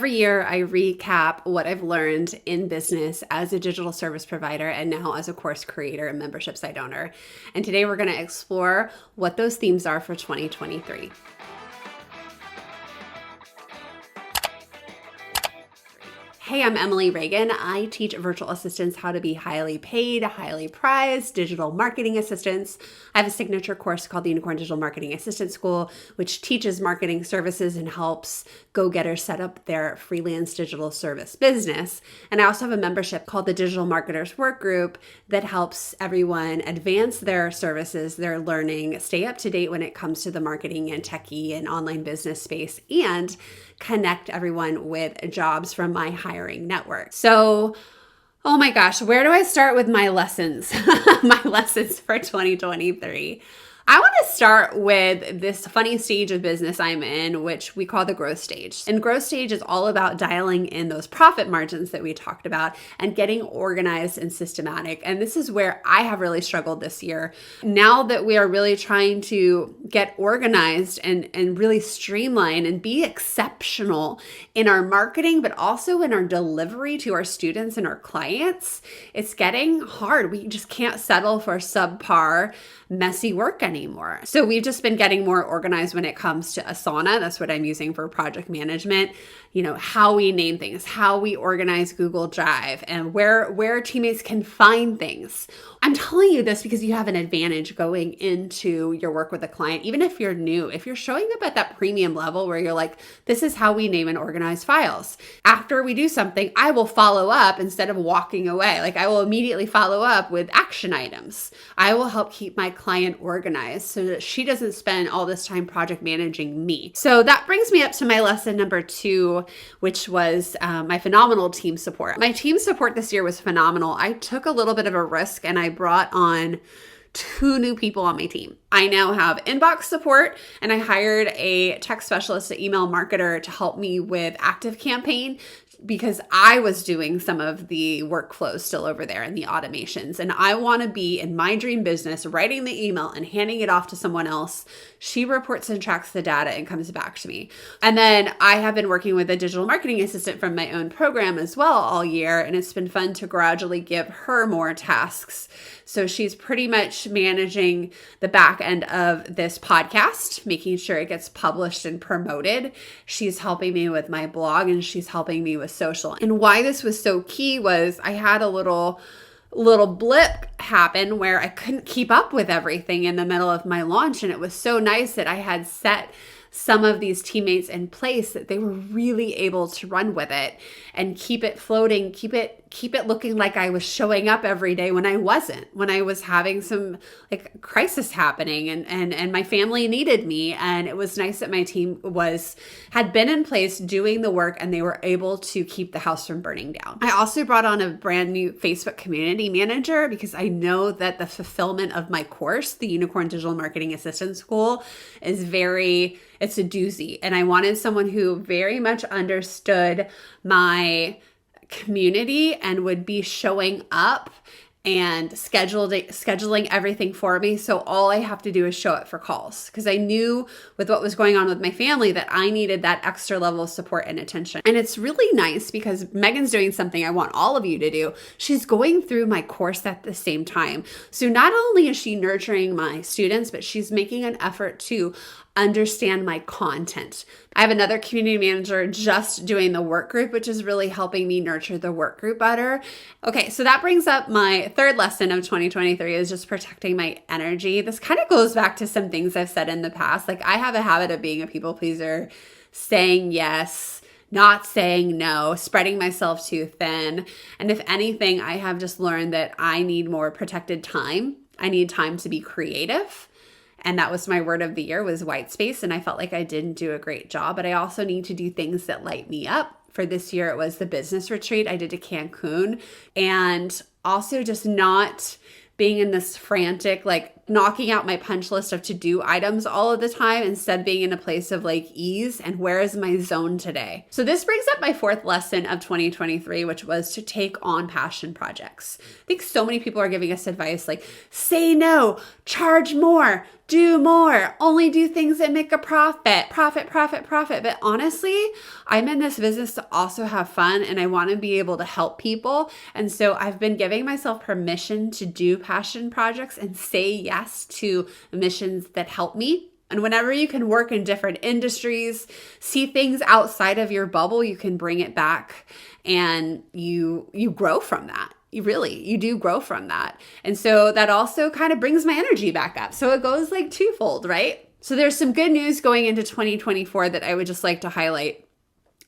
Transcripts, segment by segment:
Every year, I recap what I've learned in business as a digital service provider and now as a course creator and membership site owner. And today, we're going to explore what those themes are for 2023. Hey, I'm Emily Reagan. I teach virtual assistants how to be highly paid, highly prized digital marketing assistants. I have a signature course called the Unicorn Digital Marketing Assistant School, which teaches marketing services and helps go-getters set up their freelance digital service business. And I also have a membership called the Digital Marketers Work Group that helps everyone advance their services, their learning, stay up to date when it comes to the marketing and techie and online business space, and connect everyone with jobs from my hiring network. So, oh my gosh, where do I start with my lessons? My lessons for 2023. I want to start with this funny stage of business I'm in, which we call the growth stage. And growth stage is all about dialing in those profit margins that we talked about and getting organized and systematic. And this is where I have really struggled this year. Now that we are really trying to get organized and really streamline and be exceptional in our marketing, but also in our delivery to our students and our clients, it's getting hard. We just can't settle for subpar, messy work anymore. So we've just been getting more organized when it comes to Asana. That's what I'm using for project management. You know, how we name things, how we organize Google Drive, and where teammates can find things. I'm telling you this because you have an advantage going into your work with a client, even if you're new. If you're showing up at that premium level where you're like, this is how we name and organize files. After we do something, I will follow up instead of walking away. Like, I will immediately follow up with action items. I will help keep my client organized so that she doesn't spend all this time project managing me. So that brings me up to my lesson number 2, which was my phenomenal team support. My team support this year was phenomenal. I took a little bit of a risk and I brought on 2 new people on my team. I now have inbox support, and I hired a tech specialist, an email marketer, to help me with ActiveCampaign, because I was doing some of the workflows still over there and the automations. And I want to be in my dream business, writing the email and handing it off to someone else. She reports and tracks the data and comes back to me. And then I have been working with a digital marketing assistant from my own program as well all year. And it's been fun to gradually give her more tasks. So she's pretty much managing the back end of this podcast, making sure it gets published and promoted. She's helping me with my blog, and she's helping me with social. And why this was so key was I had a little blip happen where I couldn't keep up with everything in the middle of my launch. And it was so nice that I had set some of these teammates in place that they were really able to run with it and keep it floating, keep it looking like I was showing up every day when I wasn't, when I was having some like crisis happening and my family needed me. And it was nice that my team had been in place doing the work, and they were able to keep the house from burning down. I also brought on a brand new Facebook community manager because I know that the fulfillment of my course, the Unicorn Digital Marketing Assistant School, is it's a doozy. And I wanted someone who very much understood my community and would be showing up and scheduling everything for me. So all I have to do is show up for calls, because I knew with what was going on with my family that I needed that extra level of support and attention. And it's really nice because Megan's doing something I want all of you to do. She's going through my course at the same time. So not only is she nurturing my students, but she's making an effort to understand my content. I have another community manager just doing the work group, which is really helping me nurture the work group better. Okay, so that brings up my 3rd lesson of 2023 is just protecting my energy. This kind of goes back to some things I've said in the past. Like, I have a habit of being a people pleaser, saying yes, not saying no, spreading myself too thin. And if anything, I have just learned that I need more protected time. I need time to be creative. And that was my word of the year, was white space. And I felt like I didn't do a great job, but I also need to do things that light me up. For this year, it was the business retreat I did to Cancun, and also just not being in this frantic, like, knocking out my punch list of to-do items all of the time, instead being in a place of like ease and where is my zone today. So this brings up my fourth lesson of 2023, which was to take on passion projects. I think so many people are giving us advice like say no, charge more, do more, only do things that make a profit. But honestly, I'm in this business to also have fun and I want to be able to help people. And so I've been giving myself permission to do passion projects and say yes to missions that help me. And whenever you can work in different industries, see things outside of your bubble, you can bring it back and you grow from that. You do grow from that. And so that also kind of brings my energy back up. So it goes like twofold, right? So there's some good news going into 2024 that I would just like to highlight.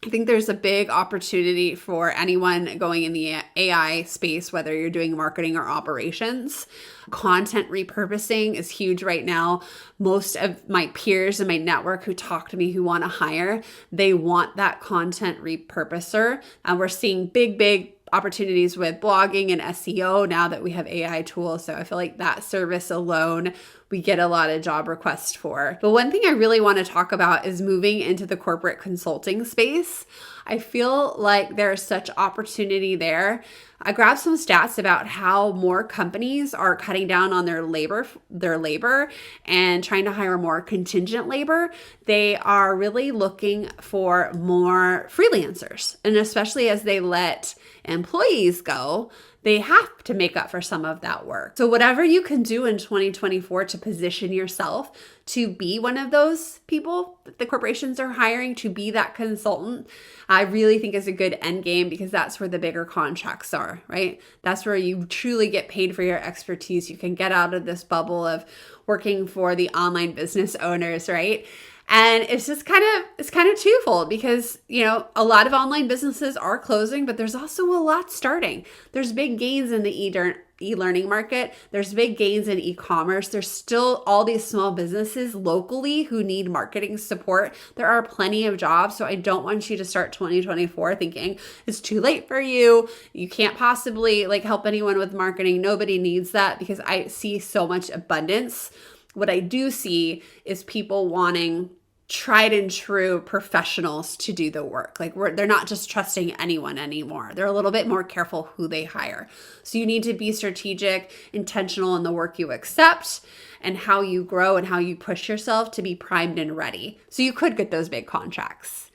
I think there's a big opportunity for anyone going in the AI space, whether you're doing marketing or operations. Content repurposing is huge right now. Most of my peers in my network who talk to me, who want to hire, they want that content repurposer. And we're seeing big opportunities with blogging and SEO now that we have AI tools. So I feel like that service alone, we get a lot of job requests for. But one thing I really want to talk about is moving into the corporate consulting space. I feel like there's such opportunity there. I grabbed some stats about how more companies are cutting down on their labor and trying to hire more contingent labor. They are really looking for more freelancers. And especially as they let employees go, they have to make up for some of that work. So whatever you can do in 2024 to position yourself to be one of those people that the corporations are hiring, to be that consultant, I really think is a good end game, because that's where the bigger contracts are, right? That's where you truly get paid for your expertise. You can get out of this bubble of working for the online business owners, right? And it's just kind of twofold, because, a lot of online businesses are closing, but there's also a lot starting. There's big gains in the e-learning market. There's big gains in e-commerce. There's still all these small businesses locally who need marketing support. There are plenty of jobs. So I don't want you to start 2024 thinking it's too late for you. You can't possibly help anyone with marketing. Nobody needs that, because I see so much abundance. What I do see is people wanting tried and true professionals to do the work. They're not just trusting anyone anymore. They're a little bit more careful who they hire. So you need to be strategic, intentional in the work you accept and how you grow and how you push yourself to be primed and ready. So you could get those big contracts.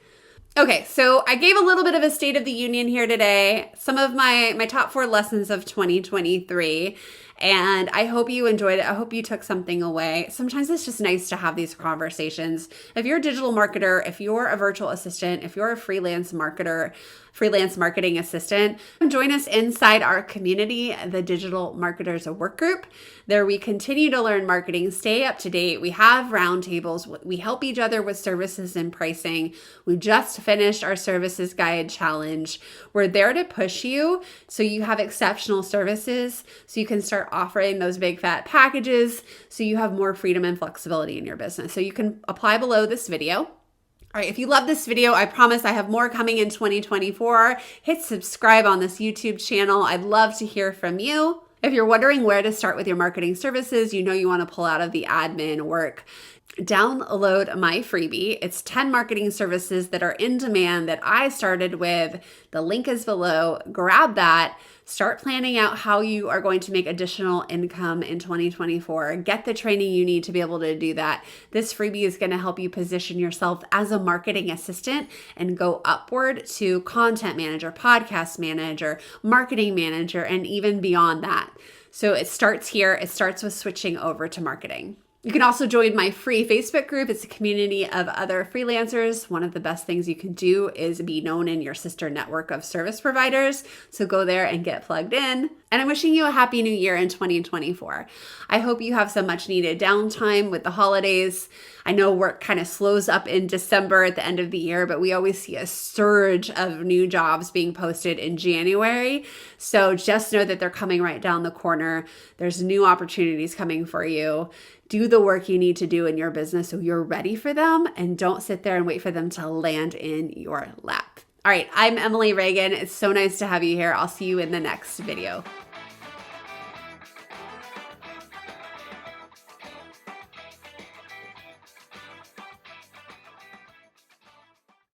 Okay, so I gave a little bit of a state of the union here today, some of my top 4 lessons of 2023, and I hope you enjoyed it. I hope you took something away. Sometimes it's just nice to have these conversations. If you're a digital marketer, if you're a virtual assistant, if you're a freelance marketer, freelance marketing assistant, join us inside our community, the Digital Marketers Work Group. There we continue to learn marketing, stay up to date. We have roundtables. We help each other with services and pricing. We just finished our services guide challenge. We're there to push you so you have exceptional services, so you can start offering those big fat packages, so you have more freedom and flexibility in your business. So you can apply below this video. All right, if you love this video, I promise I have more coming in 2024. Hit subscribe on this YouTube channel. I'd love to hear from you. If you're wondering where to start with your marketing services, you want to pull out of the admin work, download my freebie. It's 10 marketing services that are in demand that I started with. The link is below. Grab that. Start planning out how you are going to make additional income in 2024. Get the training you need to be able to do that. This freebie is going to help you position yourself as a marketing assistant and go upward to content manager, podcast manager, marketing manager, and even beyond that. So it starts here. It starts with switching over to marketing. You can also join my free Facebook group. It's a community of other freelancers. One of the best things you can do is be known in your sister network of service providers. So go there and get plugged in. And I'm wishing you a happy new year in 2024. I hope you have some much needed downtime with the holidays. I know work kind of slows up in December at the end of the year, but we always see a surge of new jobs being posted in January. So just know that they're coming right down the corner. There's new opportunities coming for you. Do the work you need to do in your business so you're ready for them, and don't sit there and wait for them to land in your lap. All right, I'm Emily Reagan. It's so nice to have you here. I'll see you in the next video.